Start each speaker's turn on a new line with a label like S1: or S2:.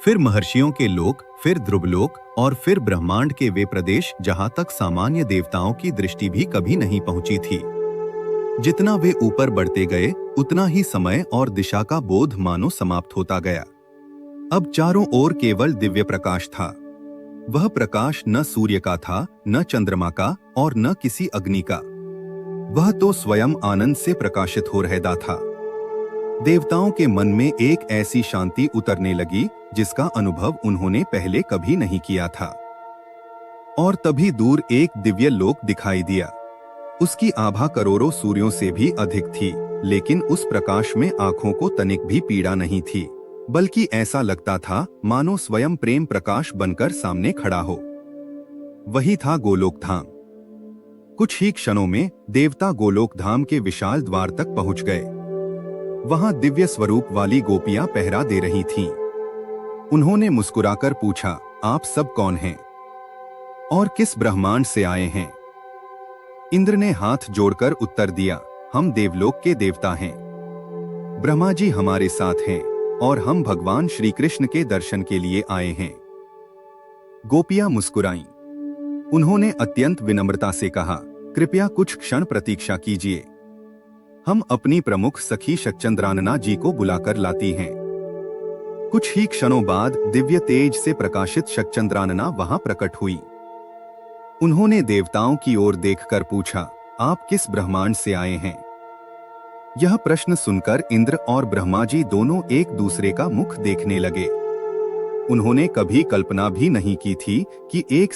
S1: फिर महर्षियों के लोक, फिर ध्रुवलोक और फिर ब्रह्मांड के वे प्रदेश जहां तक सामान्य देवताओं की दृष्टि भी कभी नहीं पहुंची थी। जितना वे ऊपर बढ़ते गए, उतना ही समय और दिशा का बोध मानो समाप्त होता गया। अब चारों ओर केवल दिव्य प्रकाश था। वह प्रकाश न सूर्य का था, न चंद्रमा का और न किसी अग्नि का। वह तो स्वयं आनंद से प्रकाशित हो रहता था। देवताओं के मन में एक ऐसी शांति उतरने लगी जिसका अनुभव उन्होंने पहले कभी नहीं किया था। और तभी दूर एक दिव्य लोक दिखाई दिया। उसकी आभा करोड़ों सूर्यों से भी अधिक थी, लेकिन उस प्रकाश में आंखों को तनिक भी पीड़ा नहीं थी, बल्कि ऐसा लगता था मानो स्वयं प्रेम प्रकाश बनकर सामने खड़ा हो। वही था गोलोक धाम। कुछ ही क्षणों में देवता गोलोक धाम के विशाल द्वार तक पहुंच गए। वहां दिव्य स्वरूप वाली गोपियां पहरा दे रही थीं। उन्होंने मुस्कुराकर पूछा, आप सब कौन हैं और किस ब्रह्मांड से आए हैं? इंद्र ने हाथ जोड़कर उत्तर दिया, हम देवलोक के देवता हैं। ब्रह्मा जी हमारे साथ हैं और हम भगवान श्री कृष्ण के दर्शन के लिए आए हैं। गोपियां मुस्कुराईं। उन्होंने अत्यंत विनम्रता से कहा, कृपया कुछ क्षण प्रतीक्षा कीजिए। हम अपनी प्रमुख सखी शक्चंद्रानना जी को बुलाकर लाती हैं। कुछ ही क्षणों बाद दिव्य तेज से प्रकाशित शक्चंद्रानना वहां प्रकट हुई। उन्होंने देवताओं की ओर देखकर पूछा, आप किस ब्रह्मांड से आए हैं? यह प्रश्न सुनकर इंद्र और ब्रह्मा जी दोनों एक दूसरे का मुख देखने लगे। उन्होंने कभी कल्पना भी नहीं की थी कि एक